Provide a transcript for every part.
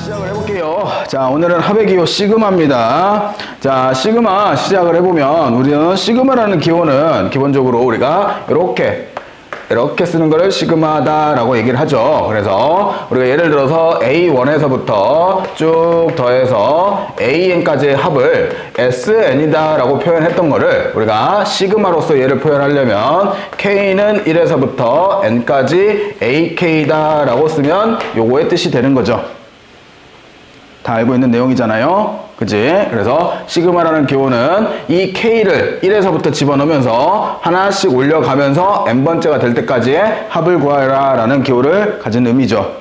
시작을 해볼게요. 자, 오늘은 합의 기호 시그마입니다. 자, 시그마 시작을 해보면 우리는 시그마라는 기호는 기본적으로 우리가 이렇게 쓰는 거를 시그마다라고 얘기를 하죠. 그래서 우리가 예를 들어서 A1에서부터 쭉 더해서 AN까지의 합을 SN이다 라고 표현했던 거를 우리가 시그마로서 얘를 표현하려면 K는 1에서부터 N까지 AK다 라고 쓰면 요거의 뜻이 되는 거죠. 다 알고 있는 내용이잖아요. 그치? 그래서 시그마라는 기호는 이 K를 1에서부터 집어넣으면서 하나씩 올려가면서 N번째가 될 때까지의 합을 구하라 라는 기호를 가진 의미죠.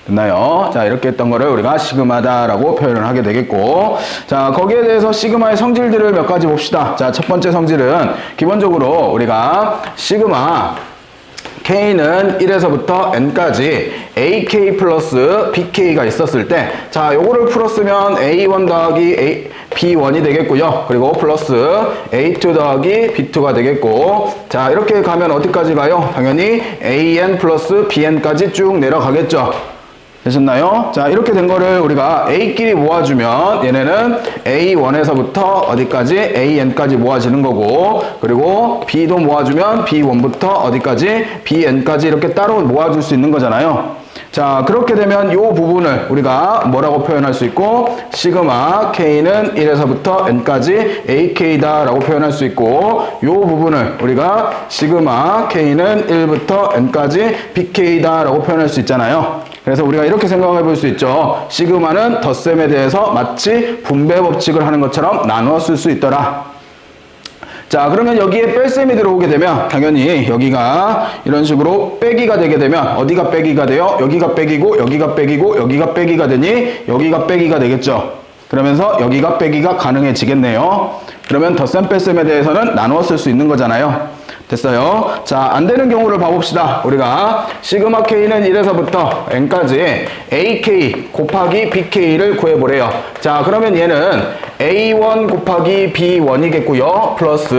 됐나요? 자, 이렇게 했던 거를 우리가 시그마다라고 표현을 하게 되겠고, 자, 거기에 대해서 시그마의 성질들을 몇 가지 봅시다. 자, 첫 번째 성질은 기본적으로 우리가 시그마 K는 1에서부터 N까지 AK 플러스 BK가 있었을 때, 자, 요거를 풀었으면 A1 더하기 B1이 되겠고요. 그리고 플러스 A2 더하기 B2가 되겠고, 자, 이렇게 가면 어디까지 가요? 당연히 AN 플러스 BN까지 쭉 내려가겠죠. 되셨나요? 자, 이렇게 된 거를 우리가 A끼리 모아주면 얘네는 A1에서부터 어디까지? AN까지 모아지는 거고, 그리고 B도 모아주면 B1부터 어디까지? BN까지 이렇게 따로 모아줄 수 있는 거잖아요. 자, 그렇게 되면 이 부분을 우리가 뭐라고 표현할 수 있고, 시그마 K는 1에서부터 N까지 AK다 라고 표현할 수 있고, 이 부분을 우리가 시그마 K는 1부터 N까지 BK다 라고 표현할 수 있잖아요. 그래서 우리가 이렇게 생각해 볼 수 있죠. 시그마는 덧셈에 대해서 마치 분배 법칙을 하는 것처럼 나누어 쓸 수 있더라. 자, 그러면 여기에 뺄셈이 들어오게 되면 당연히 여기가 이런 식으로 빼기가 되게 되면 어디가 빼기가 돼요? 여기가 빼기고 여기가 빼기고 여기가 빼기가 되니 여기가 빼기가 되겠죠. 그러면서 여기가 빼기가 가능해지겠네요. 그러면 덧셈 뺄셈에 대해서는 나누어 쓸 수 있는 거잖아요. 됐어요. 자, 안 되는 경우를 봐봅시다. 우리가 시그마 K는 1에서부터 N까지 AK 곱하기 BK를 구해보래요. 자, 그러면 얘는 A1 곱하기 B1이겠고요. 플러스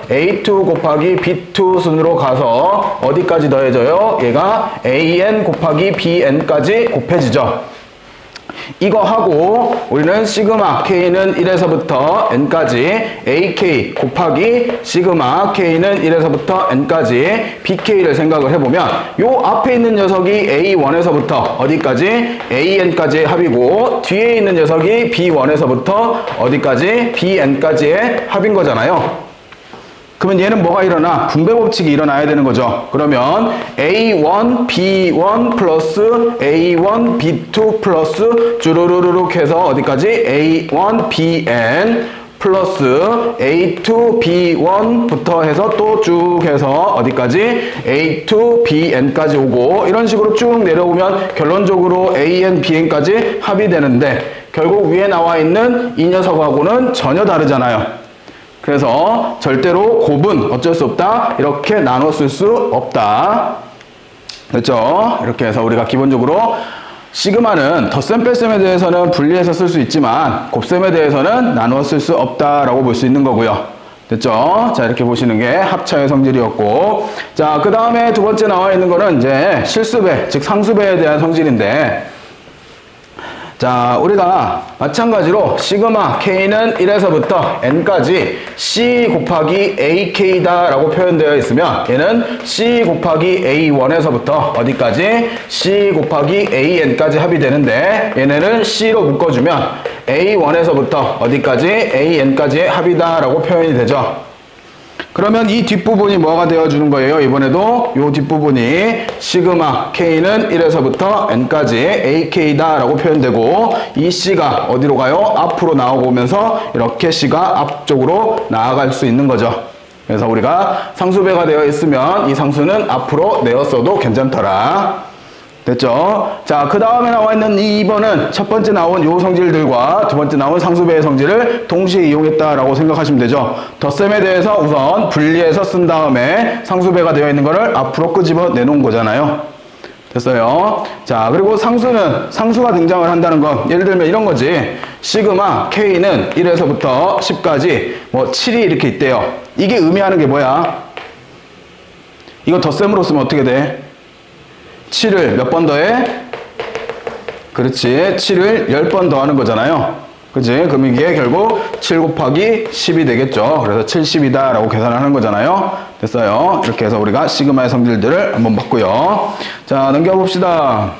A2 곱하기 B2 순으로 가서 어디까지 더해져요? 얘가 AN 곱하기 BN까지 곱해지죠. 이거 하고 우리는 시그마 K는 1에서부터 N까지 AK 곱하기 시그마 K는 1에서부터 N까지 BK를 생각을 해보면 요 앞에 있는 녀석이 A1에서부터 어디까지? AN까지의 합이고 뒤에 있는 녀석이 B1에서부터 어디까지? BN까지의 합인 거잖아요. 그러면 얘는 뭐가 일어나? 분배 법칙이 일어나야 되는 거죠. 그러면 A1, B1 플러스 A1, B2 플러스 쭈루루루룩 해서 어디까지? A1, BN 플러스 A2, B1부터 해서 또 쭉 해서 어디까지? A2, BN까지 오고 이런 식으로 쭉 내려오면 결론적으로 AN, BN까지 합이 되는데 결국 위에 나와 있는 이 녀석하고는 전혀 다르잖아요. 그래서 절대로 곱은 어쩔 수 없다. 이렇게 나눠 쓸 수 없다. 그렇죠? 이렇게 해서 우리가 기본적으로 시그마는 덧셈 뺄셈에 대해서는 분리해서 쓸 수 있지만 곱셈에 대해서는 나누어 쓸 수 없다라고 볼 수 있는 거고요. 됐죠? 자, 이렇게 보시는 게 합차의 성질이었고, 자, 그 다음에 두 번째 나와 있는 거는 이제 실수배, 즉 상수배에 대한 성질인데, 자, 우리가 마찬가지로 시그마 K는 1에서부터 N까지 C 곱하기 AK다 라고 표현되어 있으면 얘는 C 곱하기 A1에서부터 어디까지? C 곱하기 AN까지 합이 되는데 얘네는 C로 묶어주면 A1에서부터 어디까지? AN까지의 합이다 라고 표현이 되죠. 그러면 이 뒷부분이 뭐가 되어주는 거예요? 이번에도 이 뒷부분이 시그마 K는 1에서부터 N까지 AK다 라고 표현되고 이 C가 어디로 가요? 앞으로 나오면서 이렇게 C가 앞쪽으로 나아갈 수 있는 거죠. 그래서 우리가 상수배가 되어 있으면 이 상수는 앞으로 내었어도 괜찮더라. 됐죠? 자, 그 다음에 나와 있는 이 2번은 첫 번째 나온 요 성질들과 두 번째 나온 상수배의 성질을 동시에 이용했다라고 생각하시면 되죠. 덧셈에 대해서 우선 분리해서 쓴 다음에 상수배가 되어 있는 거를 앞으로 끄집어 내놓은 거잖아요. 됐어요? 자, 그리고 상수가 등장을 한다는 건 예를 들면 이런 거지. 시그마 K는 1에서부터 10까지 뭐 7이 이렇게 있대요. 이게 의미하는 게 뭐야? 이거 덧셈으로 쓰면 어떻게 돼? 7을 몇 번 더해? 그렇지. 7을 10번 더하는 거잖아요. 그치? 그럼 이게 결국 7 곱하기 10이 되겠죠. 그래서 70이다 라고 계산하는 거잖아요. 됐어요. 이렇게 해서 우리가 시그마의 성질들을 한번 봤고요. 자, 넘겨봅시다.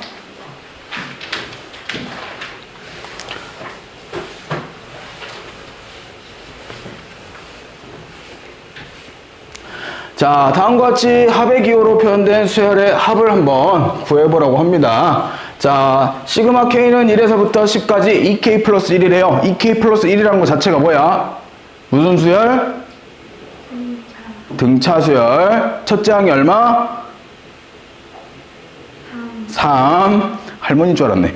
자, 다음과 같이 합의 기호로 표현된 수열의 합을 한번 구해보라고 합니다. 자, 시그마 K는 1에서부터 10까지 2K 플러스 1이래요. 2K 플러스 1이라는 것 자체가 뭐야? 무슨 수열? 등차 수열. 첫째 항이 얼마? 3. 할머니인 줄 알았네.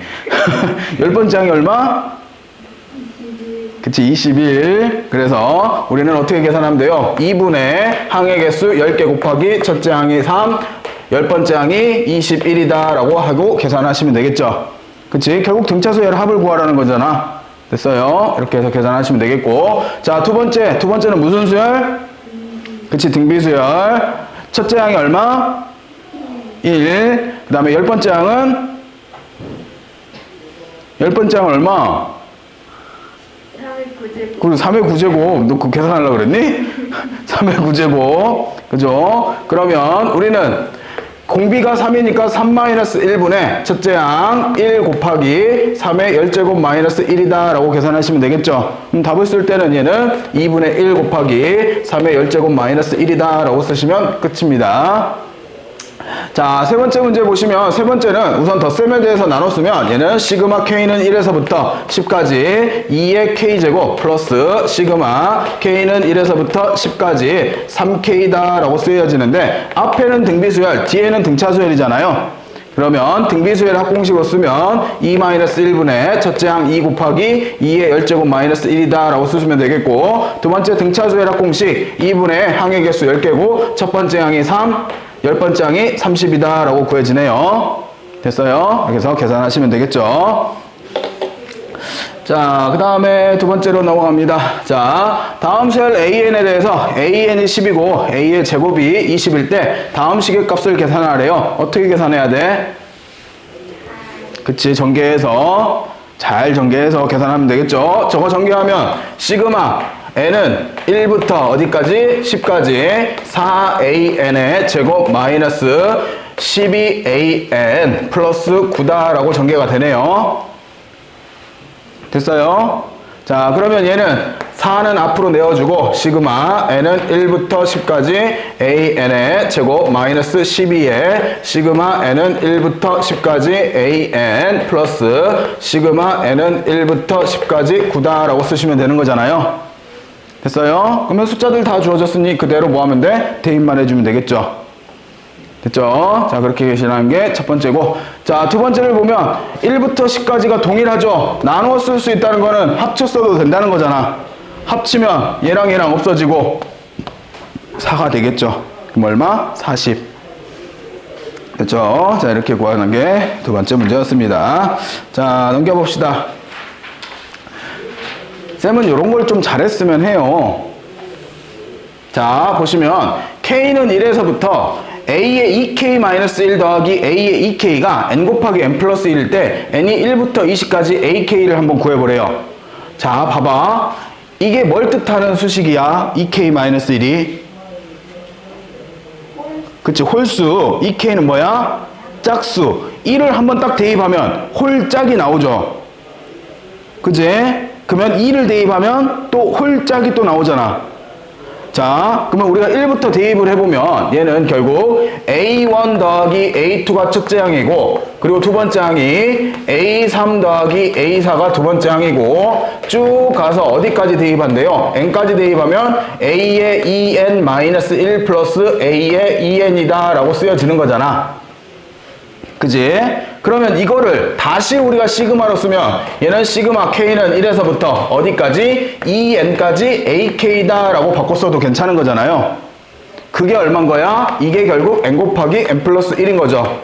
10번째 항이 얼마? 그치, 21. 그래서 우리는 어떻게 계산하면 돼요? 2분의 항의 개수 10개 곱하기 첫째 항이 3, 10번째 항이 21이다 라고 하고 계산하시면 되겠죠. 그치? 결국 등차수열의 합을 구하라는 거잖아. 됐어요. 이렇게 해서 계산하시면 되겠고. 자, 두 번째는 무슨 수열? 그치, 등비수열. 첫째 항이 얼마? 1. 그 다음에 10번째 항은? 10번째 항은 얼마? 그리고 3의 9제곱. 너 그거 계산하려고 그랬니? 3의 9제곱. 그죠? 그러면 우리는 공비가 3이니까 3-1분의 첫째 항 1 곱하기 3의 10제곱 마이너스 1이다 라고 계산하시면 되겠죠. 그럼 답을 쓸 때는 얘는 2분의 1 곱하기 3의 10제곱 마이너스 1이다 라고 쓰시면 끝입니다. 자, 세 번째 문제 보시면, 세 번째는 우선 덧셈에 대해서 나눴으면 얘는 시그마 K는 1에서부터 10까지 2의 K제곱 플러스 시그마 K는 1에서부터 10까지 3K다 라고 쓰여지는데 앞에는 등비수열, 뒤에는 등차수열이잖아요. 그러면 등비수열 합공식으로 쓰면 2-1분의 첫째 항 2 곱하기 2의 10제곱 마이너스 1이다 라고 쓰시면 되겠고, 두 번째 등차수열 합공식 2분의 항의 개수 10개고 첫 번째 항이 3, 10번째 항이 30이다 라고 구해지네요. 됐어요? 이렇게 해서 계산하시면 되겠죠. 자, 그 다음에 두 번째로 넘어갑니다. 자, 다음 수열 AN에 대해서 AN이 10이고 A의 제곱이 20일 때 다음 식의 값을 계산하래요. 어떻게 계산해야 돼? 그치, 전개해서 잘 전개해서 계산하면 되겠죠. 저거 전개하면 시그마 n은 1부터 어디까지? 10까지 4an의 제곱 마이너스 12an 플러스 9다 라고 전개가 되네요. 됐어요? 자, 그러면 얘는 4는 앞으로 내어주고 시그마 n은 1부터 10까지 an의 제곱 마이너스 12에 시그마 n은 1부터 10까지 an 플러스 시그마 n은 1부터 10까지 9다 라고 쓰시면 되는 거잖아요. 됐어요? 그러면 숫자들 다 주어졌으니 그대로 뭐 하면 돼? 대입만 해주면 되겠죠. 됐죠? 자, 그렇게 계시라는 게 첫 번째고, 자, 두 번째를 보면 1부터 10까지가 동일하죠. 나누어 쓸 수 있다는 거는 합쳐 써도 된다는 거잖아. 합치면 얘랑 얘랑 없어지고 4가 되겠죠. 그럼 얼마? 40. 됐죠? 자, 이렇게 구하는 게 두 번째 문제였습니다. 자, 넘겨봅시다. 쌤은 이런 걸 좀 잘했으면 해요. 자, 보시면 K는 1에서부터 A의 2K-1 더하기 A의 2K가 N 곱하기 N 플러스 1일 때 N이 1부터 20까지 AK를 한번 구해보래요. 자, 봐봐. 이게 뭘 뜻하는 수식이야? 2K-1이? 그치, 홀수. 2K는 뭐야? 짝수. 1을 한번 딱 대입하면 홀짝이 나오죠. 그치? 그러면 2를 대입하면 또 홀짝이 또 나오잖아. 자, 그러면 우리가 1부터 대입을 해보면 얘는 결국 A1 더하기 A2가 첫째 항이고, 그리고 두 번째 항이 A3 더하기 A4가 두 번째 항이고, 쭉 가서 어디까지 대입한대요? N까지 대입하면 A의 2N-1 플러스 A의 2N이다 라고 쓰여지는 거잖아. 그지? 그러면 이거를 다시 우리가 시그마로 쓰면 얘는 시그마 K는 1에서부터 어디까지? 2N까지 AK다 라고 바꿔 써도 괜찮은 거잖아요. 그게 얼만 거야? 이게 결국 N 곱하기 N 플러스 1인 거죠.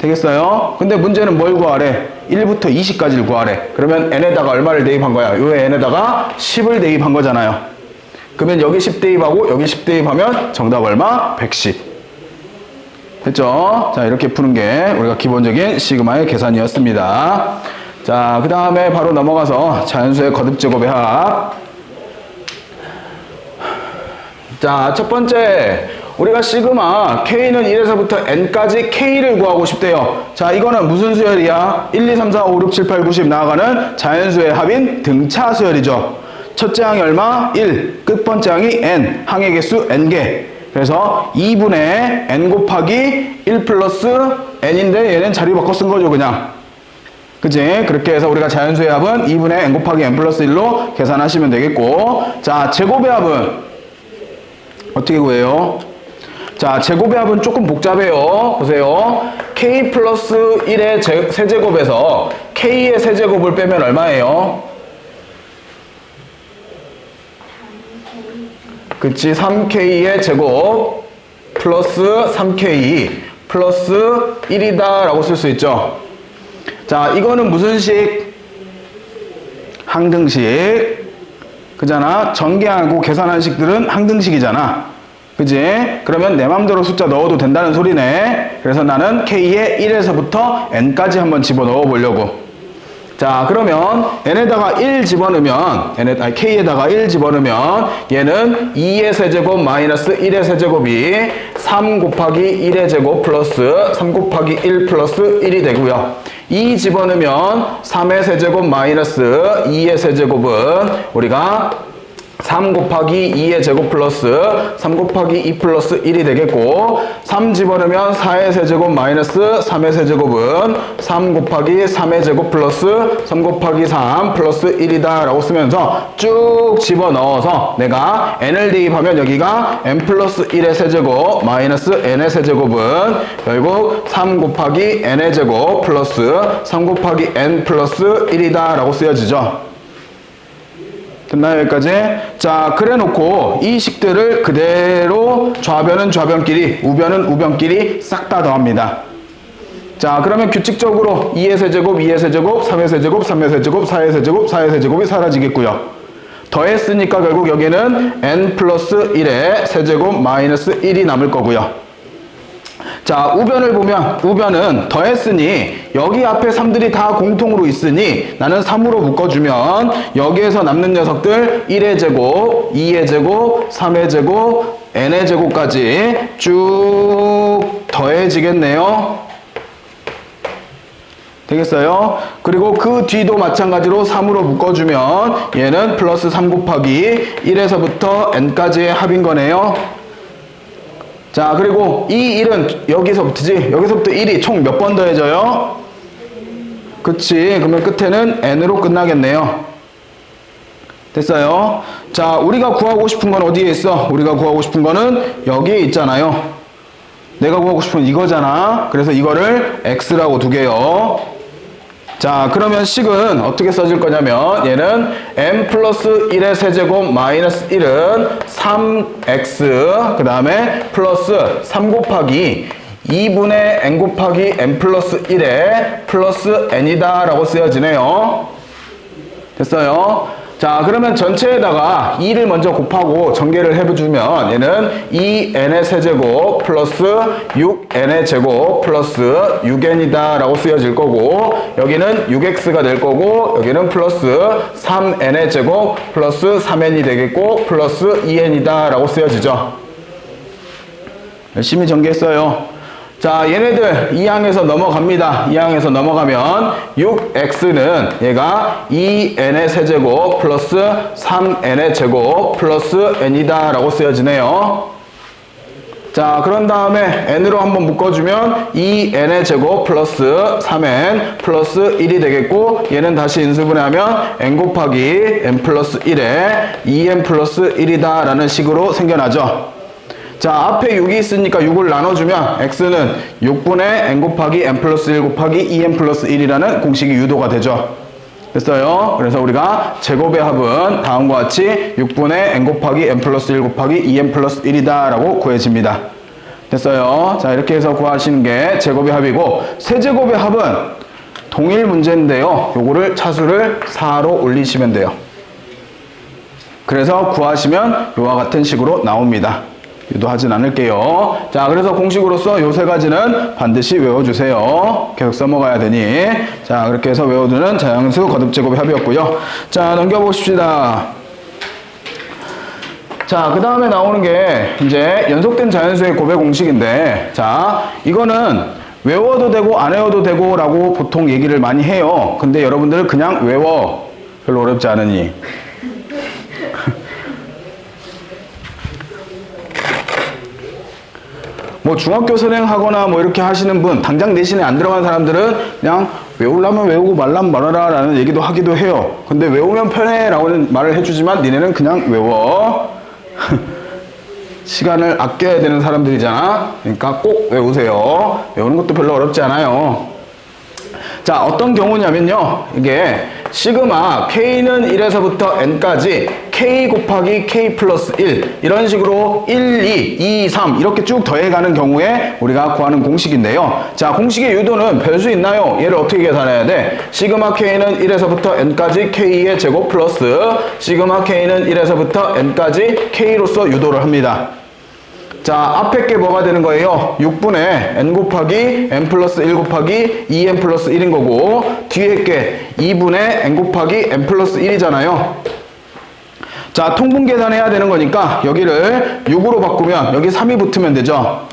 되겠어요? 근데 문제는 뭘 구하래? 1부터 20까지를 구하래. 그러면 N에다가 얼마를 대입한 거야? 요 N에다가 10을 대입한 거잖아요. 그러면 여기 10 대입하고 여기 10 대입하면 정답 얼마? 110. 됐죠? 자, 이렇게 푸는 게 우리가 기본적인 시그마의 계산이었습니다. 자, 그 다음에 바로 넘어가서 자연수의 거듭제곱의 합. 자, 첫 번째, 우리가 시그마 K는 1에서부터 N까지 K를 구하고 싶대요. 자, 이거는 무슨 수열이야? 1, 2, 3, 4, 5, 6, 7, 8, 90 나아가는 자연수의 합인 등차 수열이죠. 첫째 항이 얼마? 1. 끝번째 항이 N. 항의 개수 N개. 그래서 2분의 N 곱하기 1 플러스 N인데 얘는 자리 바꿔 쓴 거죠, 그냥. 그치? 그렇게 해서 우리가 자연수의 합은 2분의 N 곱하기 N 플러스 1로 계산하시면 되겠고, 자, 제곱의 합은 어떻게 구해요? 자, 제곱의 합은 조금 복잡해요. 보세요. K 플러스 1의 세제곱에서 K의 세제곱을 빼면 얼마예요? 그치? 3K의 제곱 플러스 3K 플러스 1이다 라고 쓸 수 있죠. 자, 이거는 무슨 식? 항등식. 그잖아. 전개하고 계산한 식들은 항등식이잖아. 그지? 그러면 내 맘대로 숫자 넣어도 된다는 소리네. 그래서 나는 K에 1에서부터 N까지 한번 집어넣어 보려고. 자, 그러면 N에다가 1 집어넣으면, K에다가 1 집어넣으면 얘는 2의 세제곱 마이너스 1의 세제곱이 3 곱하기 1의 제곱 플러스 3 곱하기 1 플러스 1이 되고요. 2 집어넣으면 3의 세제곱 마이너스 2의 세제곱은 우리가 3 곱하기 2의 제곱 플러스 3 곱하기 2 플러스 1이 되겠고, 3 집어넣으면 4의 세제곱 마이너스 3의 세제곱은 3 곱하기 3의 제곱 플러스 3 곱하기 3 플러스 1이다 라고 쓰면서 쭉 집어넣어서 내가 n을 대입하면 여기가 n 플러스 1의 세제곱 마이너스 n의 세제곱은 결국 3 곱하기 n의 제곱 플러스 3 곱하기 n 플러스 1이다 라고 쓰여지죠. 됐나요, 여기까지? 자, 그래 놓고 이 식들을 그대로 좌변은 좌변끼리, 우변은 우변끼리 싹 다 더합니다. 자, 그러면 규칙적으로 2의 세제곱, 2의 세제곱, 3의 세제곱, 3의 세제곱, 4의 세제곱, 4의 세제곱이 사라지겠고요. 더했으니까 결국 여기는 n 플러스 1의 세제곱 마이너스 1이 남을 거고요. 자, 우변을 보면 우변은 더했으니 여기 앞에 3들이 다 공통으로 있으니 나는 3으로 묶어주면 여기에서 남는 녀석들 1의 제곱, 2의 제곱, 3의 제곱, n의 제곱까지 쭉 더해지겠네요. 되겠어요? 그리고 그 뒤도 마찬가지로 3으로 묶어주면 얘는 플러스 3 곱하기 1에서부터 n까지의 합인 거네요. 자, 그리고 이 1은 여기서부터지. 여기서부터 1이 총 몇 번 더해져요? 그치. 그러면 끝에는 n으로 끝나겠네요. 됐어요? 자, 우리가 구하고 싶은 건 어디에 있어? 우리가 구하고 싶은 거는 여기에 있잖아요. 내가 구하고 싶은 이거잖아. 그래서 이거를 x라고 두게요. 자, 그러면 식은 어떻게 써질 거냐면 얘는 n 플러스 1의 세제곱 마이너스 1은 3x 그 다음에 플러스 3 곱하기 2분의 n 곱하기 n 플러스 1에 플러스 n이다 라고 쓰여지네요. 됐어요? 자, 그러면 전체에다가 2를 먼저 곱하고 전개를 해주면 얘는 2n의 세제곱 플러스 6n의 제곱 플러스 6n이다 라고 쓰여질 거고, 여기는 6x가 될 거고, 여기는 플러스 3n의 제곱 플러스 3n이 되겠고 플러스 2n이다 라고 쓰여지죠. 열심히 전개했어요. 자, 얘네들 2항에서 넘어갑니다. 2항에서 넘어가면 6x는 얘가 2n의 세제곱 플러스 3n의 제곱 플러스 n이다 라고 쓰여지네요. 자, 그런 다음에 n으로 한번 묶어주면 2n의 제곱 플러스 3n 플러스 1이 되겠고, 얘는 다시 인수분해하면 n 곱하기 n 플러스 1에 2n 플러스 1이다 라는 식으로 생겨나죠. 자, 앞에 6이 있으니까 6을 나눠주면 x는 6분의 n 곱하기 n 플러스 1 곱하기 2n 플러스 1이라는 공식이 유도가 되죠. 됐어요? 그래서 우리가 제곱의 합은 다음과 같이 6분의 n 곱하기 n 플러스 1 곱하기 2n 플러스 1이다 라고 구해집니다. 됐어요? 자, 이렇게 해서 구하시는 게 제곱의 합이고, 세제곱의 합은 동일 문제인데요. 요거를 차수를 4로 올리시면 돼요. 그래서 구하시면 요와 같은 식으로 나옵니다. 유도하진 않을게요. 자, 그래서 공식으로서 요 세 가지는 반드시 외워주세요. 계속 써먹어야 되니. 자, 그렇게 해서 외워두는 자연수 거듭제곱의 합이었고요. 자, 넘겨보십시다. 자, 그 다음에 나오는 게 이제 연속된 자연수의 곱의 공식인데, 자, 이거는 외워도 되고 안 외워도 되고 라고 보통 얘기를 많이 해요. 근데 여러분들 그냥 외워. 별로 어렵지 않으니. 뭐 중학교 선행하거나 뭐 이렇게 하시는 분, 당장 내신에 안 들어간 사람들은 그냥 외우려면 외우고 말라면 말아라 라는 얘기도 하기도 해요. 근데 외우면 편해 라고는 말을 해주지만 니네는 그냥 외워. 시간을 아껴야 되는 사람들이잖아. 그러니까 꼭 외우세요. 외우는 것도 별로 어렵지 않아요. 자, 어떤 경우냐면요. 이게 시그마 K는 1에서부터 N까지 K 곱하기 K 플러스 1 이런 식으로 1, 2, 2, 3 이렇게 쭉 더해가는 경우에 우리가 구하는 공식인데요. 자, 공식의 유도는 별수 있나요? 얘를 어떻게 계산해야 돼? 시그마 K는 1에서부터 N까지 K의 제곱 플러스 시그마 K는 1에서부터 N까지 K로서 유도를 합니다. 자, 앞에 게 뭐가 되는 거예요? 6분의 n 곱하기 n 플러스 1 곱하기 2n 플러스 1인 거고 뒤에 게 2분의 n 곱하기 n 플러스 1이잖아요. 자, 통분 계산해야 되는 거니까 여기를 6으로 바꾸면 여기 3이 붙으면 되죠.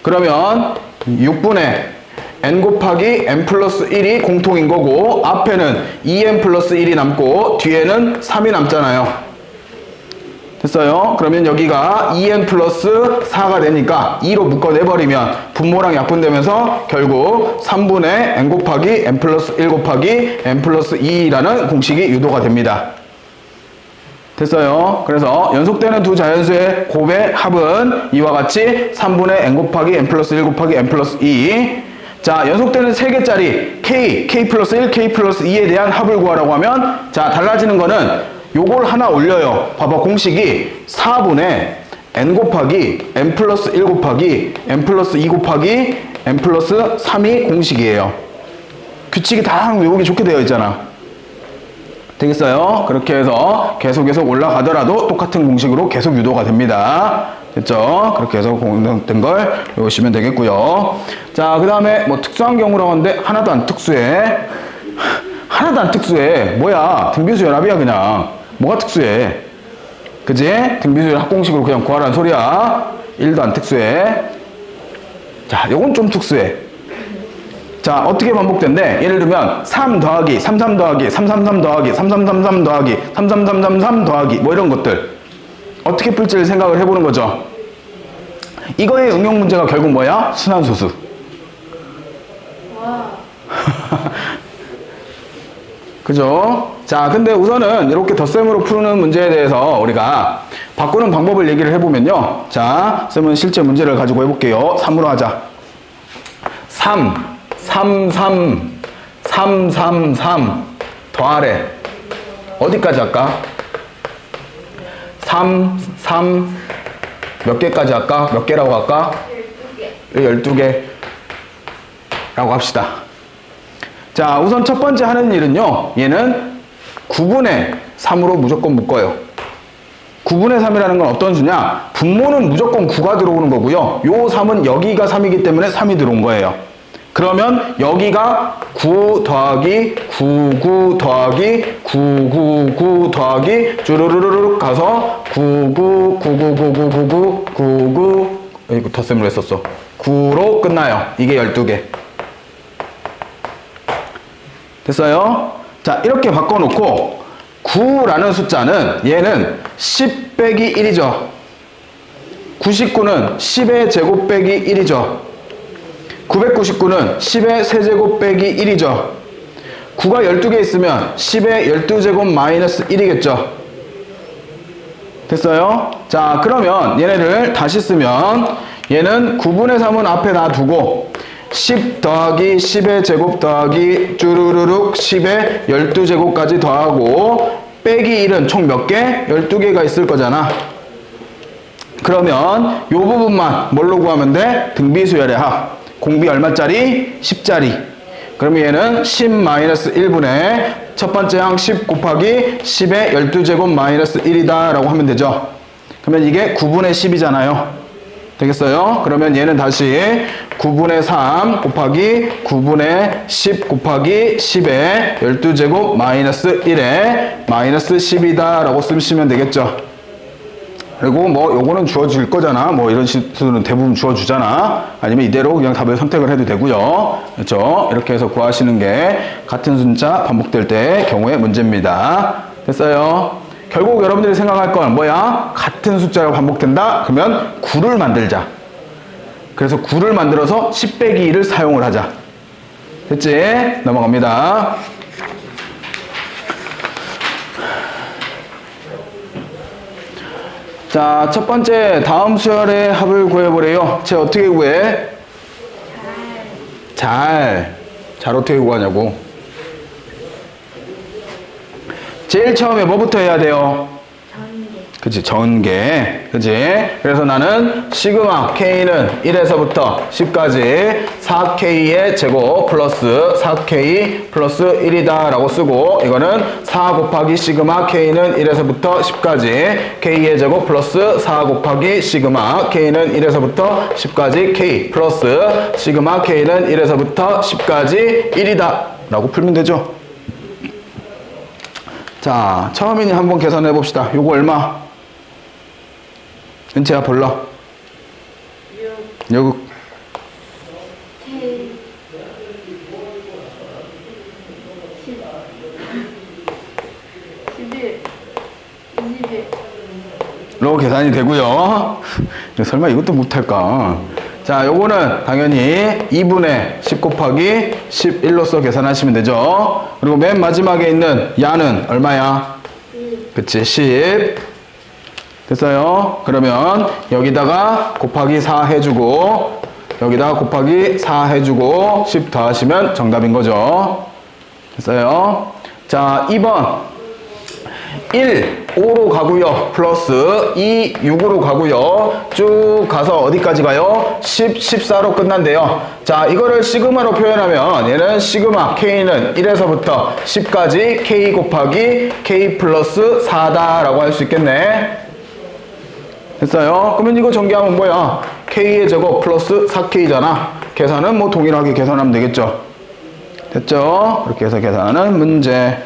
그러면 6분의 n 곱하기 n 플러스 1이 공통인 거고 앞에는 2n 플러스 1이 남고 뒤에는 3이 남잖아요. 됐어요? 그러면 여기가 2n 플러스 4가 되니까 2로 묶어내버리면 분모랑 약분되면서 결국 3분의 n 곱하기 n 플러스 1 곱하기 n 플러스 2라는 공식이 유도가 됩니다. 됐어요? 그래서 연속되는 두 자연수의 곱의 합은 이와 같이 3분의 n 곱하기 n 플러스 1 곱하기 n 플러스 2. 자, 연속되는 3개짜리 k, k 플러스 1, k 플러스 2에 대한 합을 구하라고 하면 자, 달라지는 거는 요걸 하나 올려요. 봐봐, 공식이 4분의 n 곱하기 n 플러스 1 곱하기 n 플러스 2 곱하기 n 플러스 3이 공식이에요. 규칙이 다 외우기 좋게 되어 있잖아. 되겠어요? 그렇게 해서 계속 올라가더라도 똑같은 공식으로 계속 유도가 됩니다. 됐죠? 그렇게 해서 공통된 걸 외우시면 되겠고요. 자, 그 다음에 뭐 특수한 경우라고 하는데 하나도 안 특수해. 하나도 안 특수해. 뭐야? 등비수 연합이야 그냥. 뭐가 특수해? 그지? 등비수 합공식으로 그냥 구하라는 소리야. 1도 안 특수해. 자, 요건 좀 특수해. 자, 어떻게 반복된대? 예를 들면 3 더하기 33 더하기 333 더하기 3333 더하기 33333 더하기 뭐 이런 것들 어떻게 풀지를 생각을 해보는 거죠. 이거의 응용 문제가 결국 뭐야? 순환소수. 그죠? 자, 근데 우선은 이렇게 덧셈으로 푸는 문제에 대해서 우리가 바꾸는 방법을 얘기를 해보면요. 자, 쌤은 실제 문제를 가지고 해볼게요. 3으로 하자. 3, 3, 3, 3, 3, 3 더하래. 어디까지 할까? 3, 3 몇 개까지 할까? 몇 개라고 할까? 12개. 라고 합시다. 자, 우선 첫 번째 하는 일은요. 얘는 9분의 3으로 무조건 묶어요. 9분의 3이라는 건 어떤 수냐? 분모는 무조건 9가 들어오는 거고요. 요 3은 여기가 3이기 때문에 3이 들어온 거예요. 그러면 여기가 9 더하기 9, 9 더하기 9, 9, 9 더하기 쭈르르르륵 가서 9, 9, 9, 9, 9, 9, 9, 9, 9, 9 이거 덧셈으로 했었어. 9로 끝나요. 이게 12개. 됐어요? 자, 이렇게 바꿔놓고 9라는 숫자는 얘는 10 빼기 1이죠. 99는 10의 제곱 빼기 1이죠. 999는 10의 세제곱 빼기 1이죠. 9가 12개 있으면 10의 12제곱 마이너스 1이겠죠. 됐어요? 자, 그러면 얘네를 다시 쓰면 얘는 9분의 3은 앞에 놔두고 10 더하기 10의 제곱 더하기 쭈루루룩 10의 12제곱까지 더하고 빼기 1은 총 몇 개? 12개가 있을 거잖아. 그러면 요 부분만 뭘로 구하면 돼? 등비수열의 합. 공비 얼마짜리? 10짜리. 그러면 얘는 10-1분의 첫 번째 항 10 곱하기 10의 12제곱 마이너스 1이다 라고 하면 되죠. 그러면 이게 9분의 10이잖아요. 되겠어요? 그러면 얘는 다시 9분의 3 곱하기 9분의 10 곱하기 10에 12제곱 마이너스 1에 마이너스 10이다 라고 쓰시면 되겠죠. 그리고 뭐 요거는 주어질 거잖아. 뭐 이런 식으로는 대부분 주어주잖아. 아니면 이대로 그냥 답을 선택을 해도 되고요. 그렇죠? 이렇게 해서 구하시는 게 같은 숫자 반복될 때 경우의 문제입니다. 됐어요? 결국 여러분들이 생각할 건 뭐야? 같은 숫자가 반복된다? 그러면 9를 만들자. 그래서 9를 만들어서 10 빼기 2를 사용을 하자. 됐지? 넘어갑니다. 자, 첫 번째 다음 수열의 합을 구해보래요. 쟤 어떻게 구해? 잘 어떻게 구하냐고. 제일 처음에 뭐부터 해야 돼요? 그치, 전개. 그치? 그래서 나는 시그마 K는 1에서부터 10까지 4K의 제곱 플러스 4K 플러스 1이다 라고 쓰고, 이거는 4 곱하기 시그마 K는 1에서부터 10까지 K의 제곱 플러스 4 곱하기 시그마 K는 1에서부터 10까지 K 플러스 시그마 K는 1에서부터 10까지 1이다 라고 풀면 되죠. 자, 처음이니 한번 계산해 봅시다. 요거 얼마? 은채야 불러. 6 K 11 로 계산이 되고요. 설마 이것도 못할까? 자, 요거는 당연히 2분의 10 곱하기 11로서 계산하시면 되죠. 그리고 맨 마지막에 있는 야는 얼마야? 그치, 10. 됐어요? 그러면 여기다가 곱하기 4 해주고, 여기다가 곱하기 4 해주고 10 더하시면 정답인 거죠. 됐어요? 자, 2번 1, 5로 가고요. 플러스 2, 6으로 가고요. 쭉 가서 어디까지 가요? 10, 14로 끝난대요. 자, 이거를 시그마로 표현하면 얘는 시그마 K는 1에서부터 10까지 K 곱하기 K 플러스 4다 라고 할 수 있겠네. 됐어요? 그러면 이거 전개하면 뭐야? K의 제곱 플러스 4K잖아. 계산은 뭐 동일하게 계산하면 되겠죠. 됐죠? 그렇게 해서 계산하는 문제.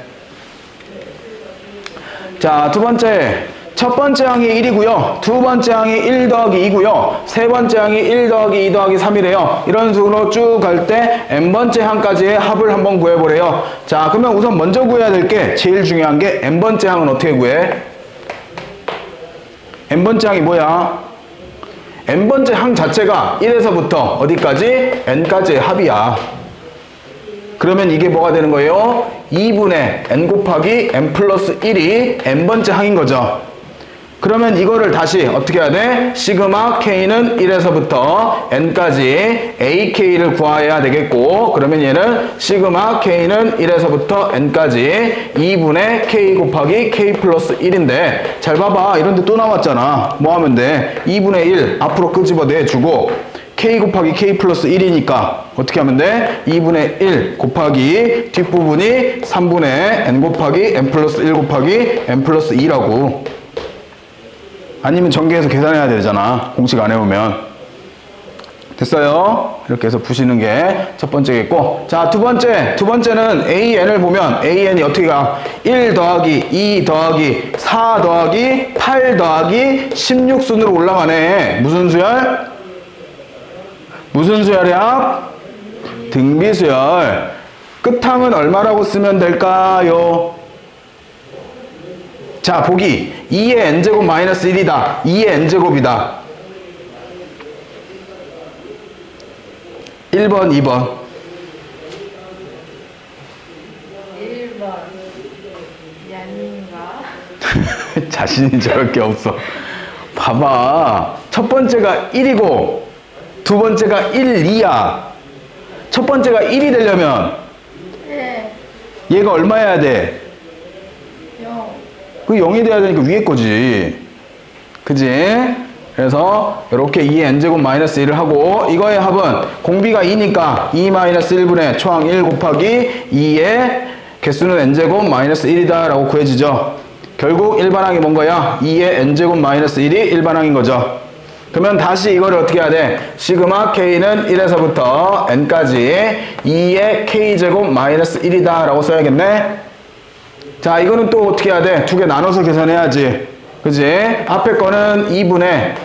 자, 두 번째. 첫 번째 항이 1이고요. 두 번째 항이 1 더하기 2고요. 세 번째 항이 1 더하기 2 더하기 3이래요. 이런 식으로 쭉 갈 때 n번째 항까지의 합을 한번 구해보래요. 자, 그러면 우선 먼저 구해야 될 게 제일 중요한 게 n번째 항은 어떻게 구해? n번째 항이 뭐야? n번째 항 자체가 1에서부터 어디까지? n까지의 합이야. 그러면 이게 뭐가 되는 거예요? 2분의 n 곱하기 n 플러스 1이 n번째 항인 거죠. 그러면 이거를 다시 어떻게 해야 돼? 시그마 K는 1에서부터 n까지 AK를 구해야 되겠고, 그러면 얘는 시그마 K는 1에서부터 n까지 2분의 K 곱하기 K 플러스 1인데, 잘 봐봐. 이런데 또 나왔잖아. 뭐 하면 돼? 2분의 1 앞으로 끄집어 내주고 K 곱하기 K 플러스 1이니까 어떻게 하면 돼? 2분의 1 곱하기 뒷부분이 3분의 n 곱하기 n 플러스 1 곱하기 n 플러스 2라고. 아니면 전개해서 계산해야 되잖아. 공식 안 해오면. 됐어요? 이렇게 해서 푸시는 게 첫 번째겠고, 자, 두 번째는 AN을 보면 AN이 어떻게 가? 1 더하기 2 더하기 4 더하기 8 더하기 16순으로 올라가네. 무슨 수열? 무슨 수열의 합? 등비수열. 끝항은 얼마라고 쓰면 될까요? 자, 보기. 2의 n제곱 마이너스 1이다. 2의 n제곱이다. 1번, 2번. 1번 야닌가? 자신이 저럴 게 없어. 봐봐. 첫 번째가 1이고 두 번째가 1, 2야. 첫 번째가 1이 되려면 네. 얘가 얼마여야 돼? 0. 그 0이 돼야 되니까 위에 거지. 그지? 그래서 이렇게 2의 n제곱 마이너스 1을 하고, 이거의 합은 공비가 2니까 2 마이너스 1분의 초항 1 곱하기 2의 개수는 n제곱 마이너스 1이다 라고 구해지죠. 결국 일반항이 뭔 거야? 2의 n제곱 마이너스 1이 일반항인 거죠. 그러면 다시 이거를 어떻게 해야 돼? 시그마 K는 1에서부터 N까지 2의 K제곱 마이너스 1이다 라고 써야겠네. 자, 이거는 또 어떻게 해야 돼? 두 개 나눠서 계산해야지. 그지? 앞에 거는 2분의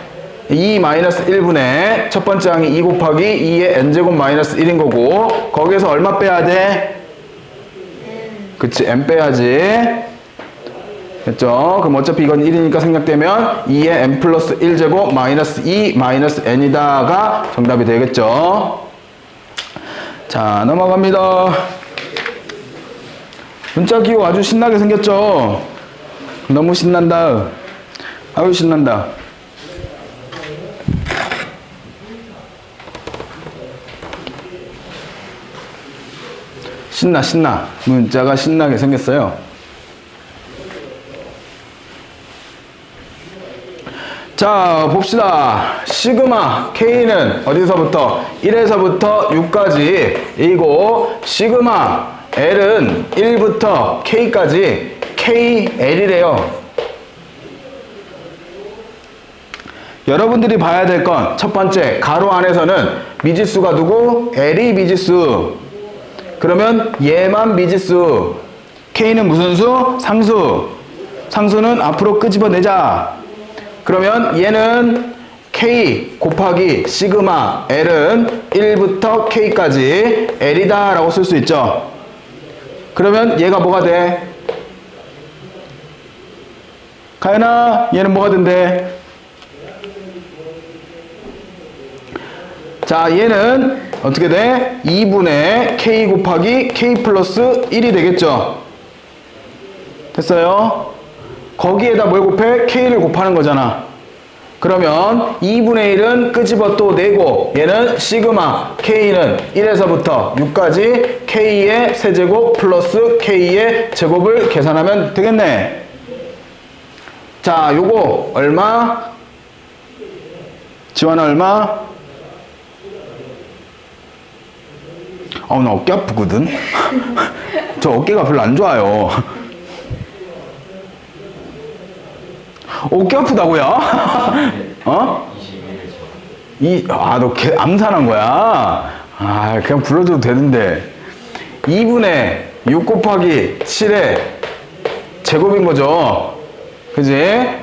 2 마이너스 1분의 첫 번째 항이 2 곱하기 2의 N제곱 마이너스 1인 거고, 거기에서 얼마 빼야 돼? 그치, N 빼야지. 됐죠? 그럼 어차피 이건 1이니까 생략되면 2의 n 플러스 1제곱 마이너스 2 마이너스 n이다가 정답이 되겠죠? 자, 넘어갑니다. 문자 기호 아주 신나게 생겼죠? 너무 신난다. 아유, 신난다. 신나. 문자가 신나게 생겼어요. 자, 봅시다. 시그마 K는 어디서부터? 1에서부터 6까지 이고, 시그마 L은 1부터 K까지 KL이래요. 여러분들이 봐야 될 건 첫 번째, 가로 안에서는 미지수가 누구? L이 미지수. 그러면 얘만 미지수. K는 무슨 수? 상수. 상수는 앞으로 끄집어내자. 그러면 얘는 K 곱하기 시그마 L은 1부터 K까지 L이다 라고 쓸 수 있죠. 그러면 얘가 뭐가 돼? 가연아, 얘는 뭐가 된대? 자, 얘는 어떻게 돼? 2분의 K 곱하기 K 플러스 1이 되겠죠. 됐어요? 거기에다 뭘 곱해? K를 곱하는 거잖아. 그러면 2분의 1은 끄집어 또 내고, 얘는 시그마 K는 1에서부터 6까지 K의 세제곱 플러스 K의 제곱을 계산하면 되겠네. 자, 요거 얼마? 지원아 얼마? 나 어깨 아프거든. 저 어깨가 별로 안 좋아요. 어깨 아프다고요? 어? 너 암산한 거야? 그냥 불러줘도 되는데. 2분의 6 곱하기 7의 제곱인 거죠. 그지?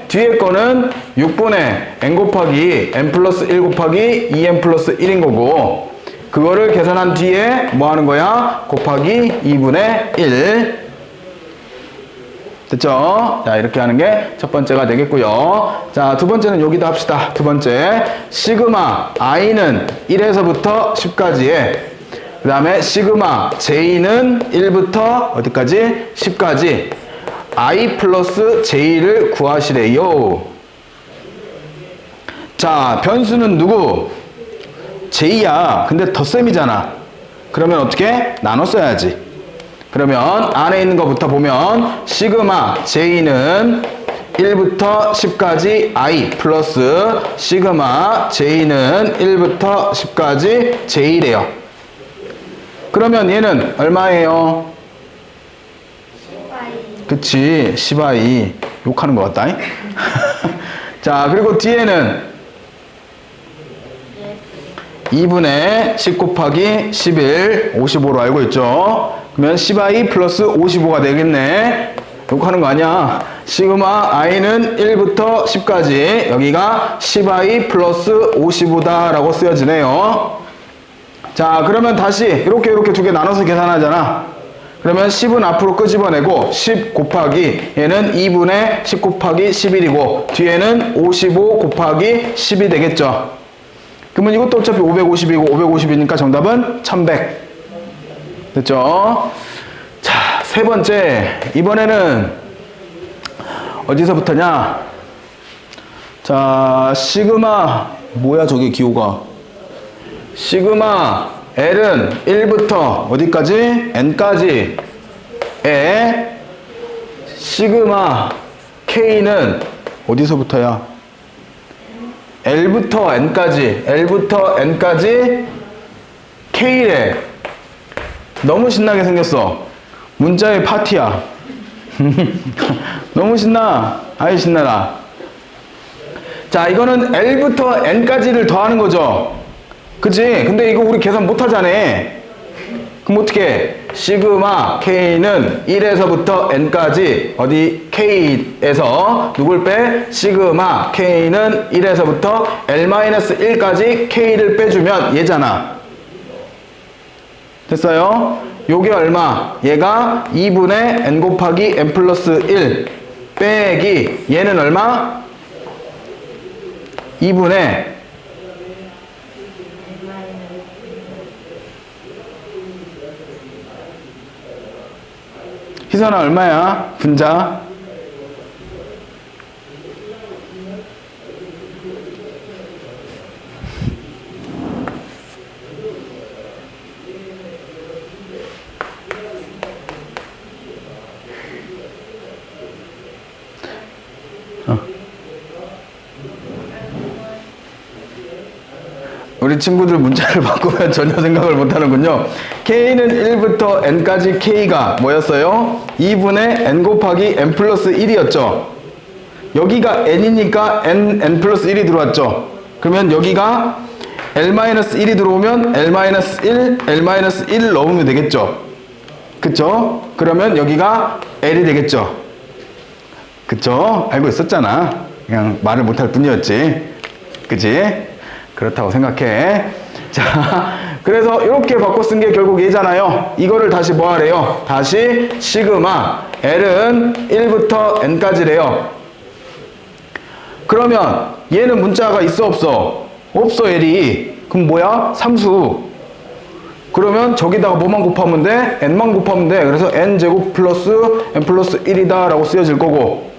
뒤에 거는 6분의 n 곱하기 n 플러스 1 곱하기 2n 플러스 1인 거고, 그거를 계산한 뒤에 뭐 하는 거야? 곱하기 2분의 1. 됐죠? 자, 이렇게 하는 게 첫 번째가 되겠고요. 자, 두 번째는 여기다 합시다. 두 번째, 시그마 i는 1에서부터 10까지에, 그 다음에 시그마 j는 1부터 어디까지? 10까지 i 플러스 j를 구하시래요. 자, 변수는 누구? j야. 근데 덧셈이잖아. 그러면 어떻게? 나눠 써야지. 그러면 안에 있는 것부터 보면 시그마 j는 1부터 10까지 i 플러스 시그마 j는 1부터 10까지 j래요. 그러면 얘는 얼마예요? 10i. 그치, 10i. 욕하는 것 같다. 자, 그리고 뒤에는 2분의 10 곱하기 11, 55로 알고 있죠? 그러면 10i 플러스 55가 되겠네. 욕하는 거 아니야. 시그마 i는 1부터 10까지 여기가 10i 플러스 55다 라고 쓰여지네요. 자, 그러면 다시 이렇게 두 개 나눠서 계산하잖아. 그러면 10은 앞으로 끄집어내고 10 곱하기 얘는 2분의 10 곱하기 11이고 뒤에는 55 곱하기 10이 되겠죠. 그러면 이것도 어차피 550이고 550이니까 정답은 1100. 됐죠? 자, 세 번째. 이번에는 어디서부터냐? 자, 시그마 뭐야 저게 기호가? 시그마 L은 1부터 어디까지? N까지 에 시그마 K는 어디서부터야? L부터 N까지 K래. 너무 신나게 생겼어. 문자의 파티야. 너무 신나. 아이 신나라. 자, 이거는 L부터 N까지를 더하는 거죠. 그치? 근데 이거 우리 계산 못 하잖아. 그럼 어떻게? 시그마 K는 1에서부터 N까지 어디 K에서 누굴 빼? 시그마 K는 1에서부터 L-1까지 K를 빼주면 얘잖아. 됐어요? 요게 얼마? 얘가 2분의 N 곱하기 N 플러스 1 빼기 얘는 얼마? 2분의 희선아 얼마야? 분자 우리 친구들 문자를 바꾸면 전혀 생각을 못하는군요. K는 1부터 N까지 K가 뭐였어요? 2분의 N 곱하기 N 플러스 1이었죠. 여기가 N이니까 N 플러스 1이 들어왔죠. 그러면 여기가 L-1이 들어오면 L-1, L-1 넣으면 되겠죠. 그쵸? 그러면 여기가 L이 되겠죠. 그쵸? 알고 있었잖아. 그냥 말을 못할 뿐이었지. 그치? 그렇다고 생각해. 자, 그래서 이렇게 바꿔 쓴 게 결국 얘잖아요. 이거를 다시 뭐 하래요? 다시 시그마 L은 1부터 N까지래요. 그러면 얘는 문자가 있어 없어? 없어 L이. 그럼 뭐야? 삼수. 그러면 저기다가 뭐만 곱하면 돼? N만 곱하면 돼. 그래서 N제곱 플러스 N 플러스 1이다 라고 쓰여질 거고,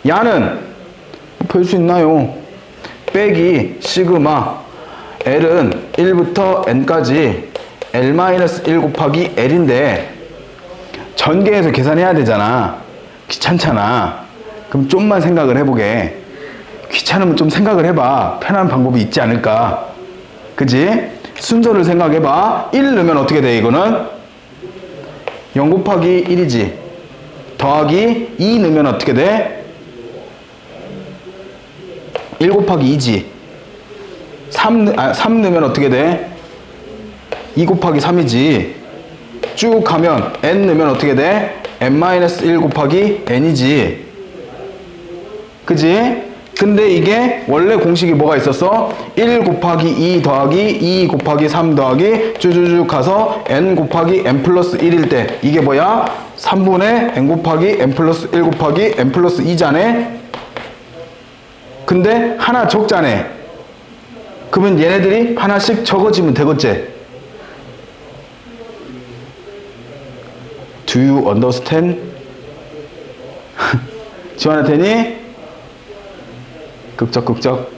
야는 별 수 있나요? 빼기 시그마 L은 1부터 N까지 L-1 곱하기 L인데 전개해서 계산해야 되잖아. 귀찮잖아. 그럼 좀만 생각을 해보게. 귀찮으면 좀 생각을 해봐. 편한 방법이 있지 않을까. 그지? 순서를 생각해봐. 1 넣으면 어떻게 돼? 이거는 0 곱하기 1이지. 더하기 2 넣으면 어떻게 돼? 1 곱하기 2지. 3 넣으면 어떻게 돼? 2 곱하기 3이지. 쭉 가면 N 넣으면 어떻게 돼? N-1 곱하기 N이지. 그지? 근데 이게 원래 공식이 뭐가 있었어? 1 곱하기 2 더하기 2 곱하기 3 더하기 쭉쭉쭉 가서 N 곱하기 N 플러스 1일 때 이게 뭐야? 3분의 N 곱하기 N 플러스 1 곱하기 N 플러스 2자네? 근데 하나 적자네. 그러면 얘네들이 하나씩 적어지면 되겠지? Do you understand? 지원할 테니? 극적.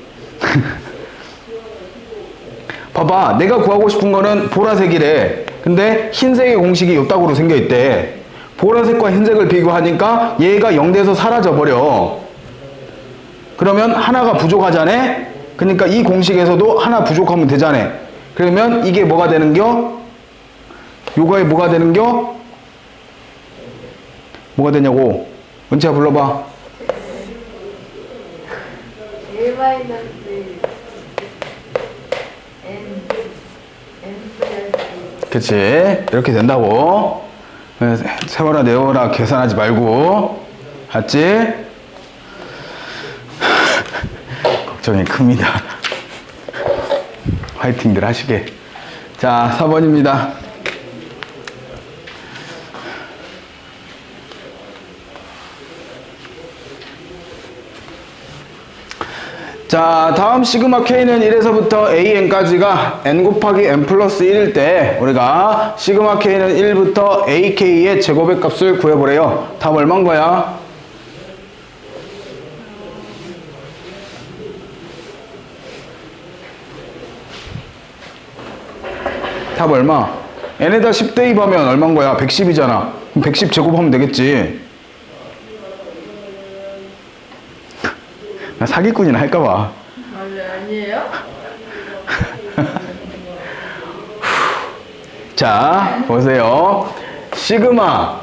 봐봐, 내가 구하고 싶은 거는 보라색이래. 근데 흰색의 공식이 요따구로 생겨있대. 보라색과 흰색을 비교하니까 얘가 0돼서 사라져버려. 그러면 하나가 부족하잖아? 그러니까 이 공식에서도 하나 부족하면 되잖아. 그러면 이게 뭐가 되는겨? 요거에 뭐가 되는겨? 뭐가 되냐고. 은채야 불러봐. 1 마이너스 N 플러스 그치? 이렇게 된다고. 세워라 내워라 계산하지 말고. 알았지? 걱정이 큽니다. 화이팅들 하시게. 자, 4번입니다. 자, 다음 시그마 K는 1에서부터 AN까지가 N 곱하기 N 플러스 1일 때 우리가 시그마 K는 1부터 AK의 제곱의 값을 구해보래요. 답 얼마인 거야? 답 얼마? N에다 10 대입하면 얼마인 거야? 110이잖아. 그럼 110 제곱하면 되겠지. 나 사기꾼이나 할까봐. 아니에요? 자, 보세요. 시그마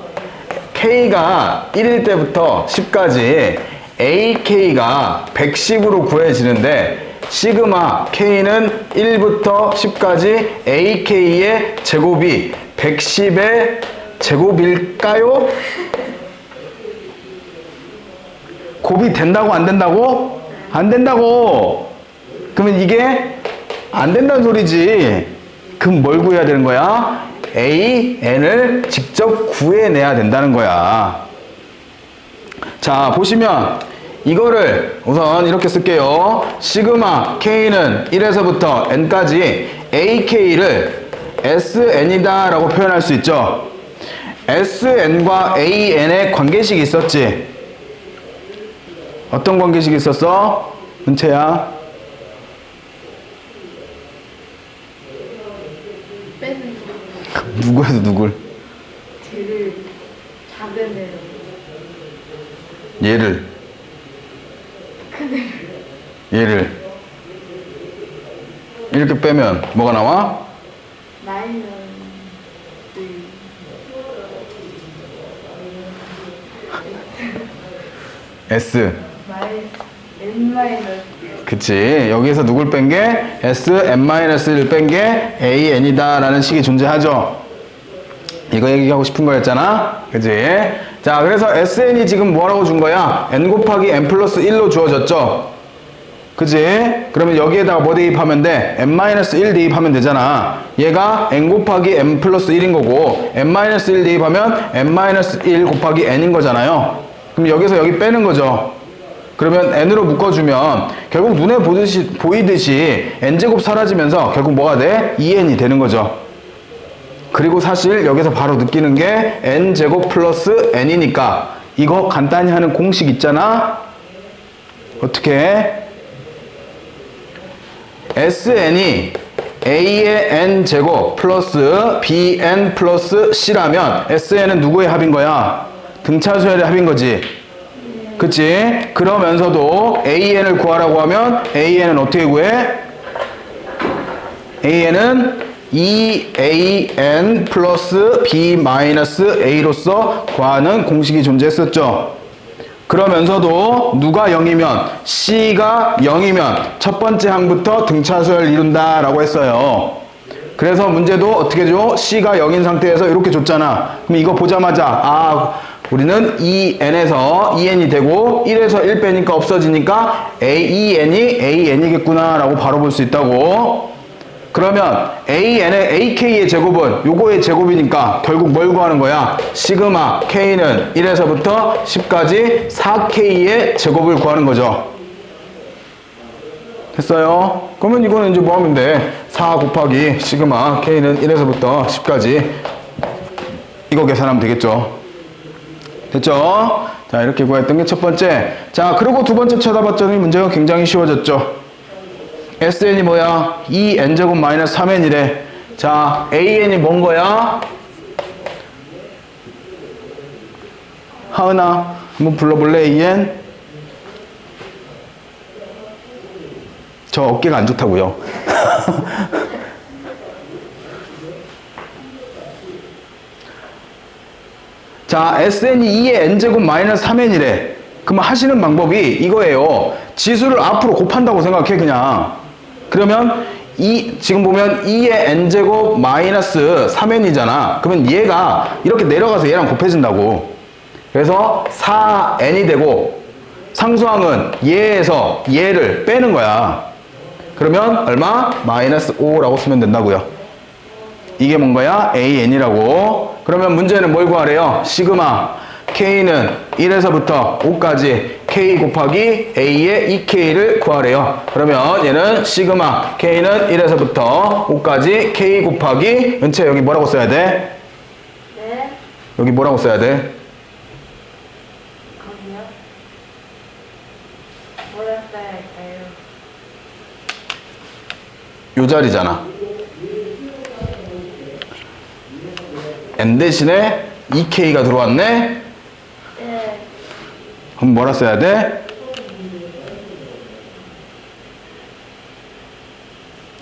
K가 1일 때부터 10까지 AK가 110으로 구해지는데 시그마 K는 1부터 10까지 AK의 제곱이 110의 제곱일까요? 곱이 된다고 안 된다고? 안 된다고! 그러면 이게 안 된다는 소리지. 그럼 뭘 구해야 되는 거야? A, N을 직접 구해내야 된다는 거야. 자, 보시면 이거를 우선 이렇게 쓸게요. 시그마 K는 1에서부터 N까지 AK를 SN이다 라고 표현할 수 있죠. SN과 AN의 관계식이 있었지. 어떤 관계식이 있었어? 은채야? 빼는 누구에서 누굴? 쟤를 작은 애로 얘를. 얘를. 이렇게 빼면 뭐가 나와? 마이너스 S. N 마이너스 그치. 여기에서 누굴 뺀 게 S, N-1을 뺀 게 A, N이다 라는 식이 존재하죠. 이거 얘기하고 싶은 거였잖아. 그치? 자, 그래서 SN이 지금 뭐라고 준 거야? N 곱하기 N 플러스 1로 주어졌죠. 그치? 그러면 여기에다가 뭐 대입하면 돼? N-1 대입하면 되잖아. 얘가 N 곱하기 N 플러스 1인 거고 N-1 대입하면 N-1 곱하기 N인 거잖아요. 그럼 여기서 여기 빼는 거죠. 그러면 N으로 묶어주면 결국 눈에 보이듯이 N제곱 사라지면서 결국 뭐가 돼? 2N이 되는 거죠. 그리고 사실 여기서 바로 느끼는 게 N제곱 플러스 N이니까 이거 간단히 하는 공식 있잖아. 어떻게 해? SN이 A의 N제곱 플러스 BN 플러스 C라면 SN은 누구의 합인 거야? 등차수열의 합인 거지. 그치? 그러면서도 AN을 구하라고 하면 AN은 어떻게 구해? AN은 EAN 플러스 B 마이너스 A로서 구하는 공식이 존재했었죠. 그러면서도 누가 0이면 C가 0이면 첫 번째 항부터 등차수열을 이룬다 라고 했어요. 그래서 문제도 어떻게 줘? C가 0인 상태에서 이렇게 줬잖아. 그럼 이거 보자마자 우리는 EN에서 EN이 되고 1에서 1 빼니까 없어지니까 AEN이 AN이겠구나 라고 바로 볼 수 있다고. 그러면 AN의 AK의 제곱은 요거의 제곱이니까 결국 뭘 구하는 거야? 시그마 K는 1에서부터 10까지 4K의 제곱을 구하는 거죠. 됐어요? 그러면 이거는 이제 뭐 하면 돼? 4 곱하기 시그마 K는 1에서부터 10까지 이거 계산하면 되겠죠. 됐죠? 자, 이렇게 구했던 게 첫 번째. 자, 그리고 두 번째 찾아봤더니 문제가 굉장히 쉬워졌죠. SN이 뭐야? 2N제곱 마이너스 3N이래. 자, AN이 뭔 거야? 하은아, 한번 불러볼래, AN? 저 어깨가 안 좋다고요. 자, SN이 2의 N제곱 마이너스 3N이래. 그러면 하시는 방법이 이거예요. 지수를 앞으로 곱한다고 생각해, 그냥. 그러면 지금 보면 2의 N제곱 마이너스 3N이잖아. 그러면 얘가 이렇게 내려가서 얘랑 곱해진다고. 그래서 4N이 되고 상수항은 얘에서 얘를 빼는 거야. 그러면 얼마? 마이너스 5라고 쓰면 된다고요. 이게 뭔 거야? AN이라고. 그러면 문제는 뭘 구하래요? 시그마 K는 1에서부터 5까지 K 곱하기 A의 2K를 구하래요. 그러면 얘는 시그마 K는 1에서부터 5까지 K 곱하기 은채 여기 뭐라고 써야 돼? 네. 여기 뭐라고 써야 돼? 거기요? 뭐라 써야 할까요? 요 자리잖아. N 대신에 2K가 들어왔네? 네. 그럼 뭐라 써야 돼?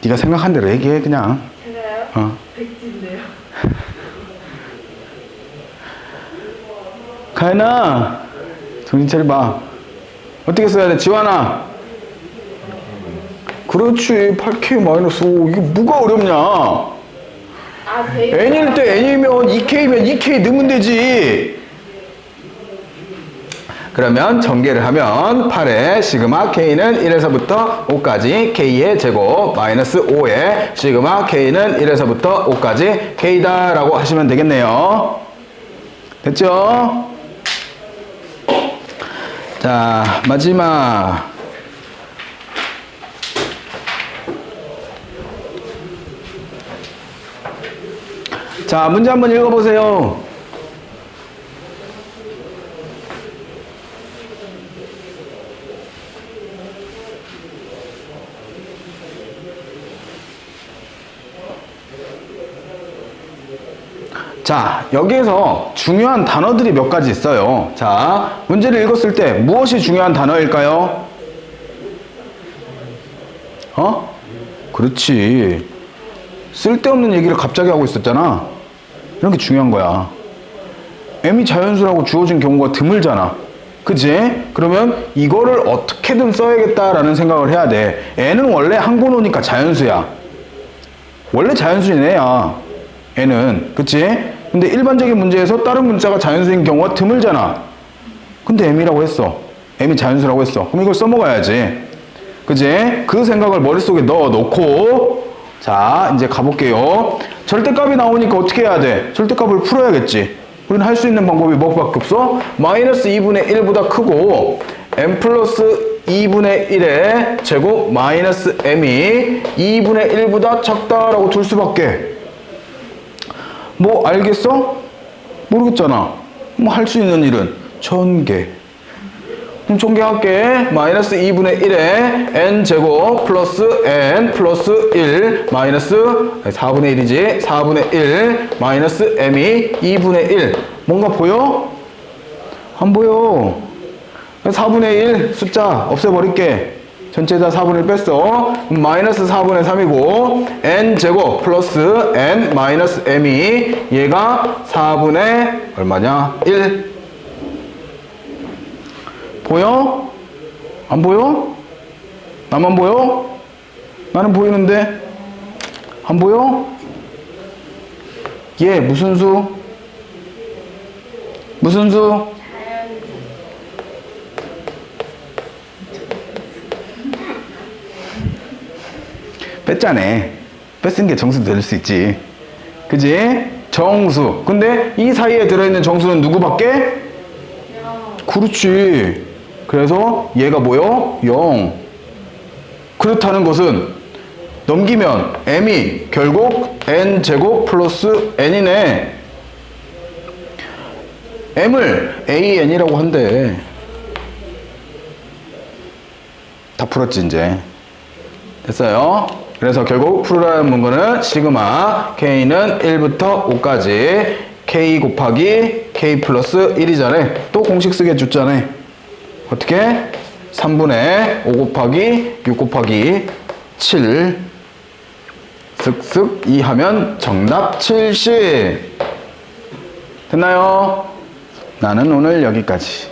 네가 생각한 대로 얘기해 그냥. 제가요? 백지인데요. 가연아 정신 차려봐. 어떻게 써야 돼? 지환아. 그렇지. 8K-5. 이게 뭐가 어렵냐? 아, 되게. n일 때 n이면 2K면 2K 넣으면 되지. 그러면 전개를 하면 8의 시그마 K는 1에서부터 5까지 K의 제곱 마이너스 5의 시그마 K는 1에서부터 5까지 K다 라고 하시면 되겠네요. 됐죠? 자, 마지막. 자, 문제 한번 읽어보세요. 자, 여기에서 중요한 단어들이 몇 가지 있어요. 자, 문제를 읽었을 때 무엇이 중요한 단어일까요? 그렇지. 쓸데없는 얘기를 갑자기 하고 있었잖아. 이런 게 중요한 거야. m이 자연수라고 주어진 경우가 드물잖아. 그치? 그러면 이거를 어떻게든 써야겠다라는 생각을 해야 돼. n은 원래 항본호니까 자연수야. 원래 자연수인 애야. n은. 그치? 근데 일반적인 문제에서 다른 문자가 자연수인 경우가 드물잖아. 근데 m이라고 했어. m이 자연수라고 했어. 그럼 이걸 써먹어야지. 그치? 그 생각을 머릿속에 넣어놓고 자, 이제 가볼게요. 절대값이 나오니까 어떻게 해야 돼? 절대값을 풀어야겠지. 우리는 할 수 있는 방법이 뭐밖에 없어? 마이너스 2분의 1보다 크고 m 플러스 2분의 1의 제곱 마이너스 m이 2분의 1보다 작다라고 둘 수밖에. 뭐 알겠어? 모르겠잖아. 뭐 할 수 있는 일은 전개. 그럼 전개할게. 마이너스 2분의 1에 n제곱 플러스 n 플러스 1 마이너스 4분의 1이지. 4분의 1 마이너스 m이 2분의 1. 뭔가 보여? 안 보여. 4분의 1 숫자 없애버릴게. 전체 다 4분의 1 뺐어. 마이너스 4분의 3이고 n제곱 플러스 n 마이너스 m이 얘가 4분의 얼마냐? 1. 보여? 안 보여? 나만 보여? 나는 보이는데? 안 보여? 얘 무슨 수? 무슨 수? 뺐잖아. 뺐은 게 정수 될 수 있지. 그지? 정수. 근데 이 사이에 들어있는 정수는 누구밖에? 그렇지. 그래서 얘가 뭐요? 0. 그렇다는 것은 넘기면 m이 결국 n제곱 플러스 n이네. m을 an이라고 한대. 다 풀었지 이제. 됐어요? 그래서 결국 풀으라는 문구는 시그마 k는 1부터 5까지 k 곱하기 k 플러스 1이잖아. 또 공식 쓰게 줬잖아. 어떻게? 3분의 5 곱하기 6 곱하기 7 쓱쓱 2 하면 정답 70. 됐나요? 나는 오늘 여기까지.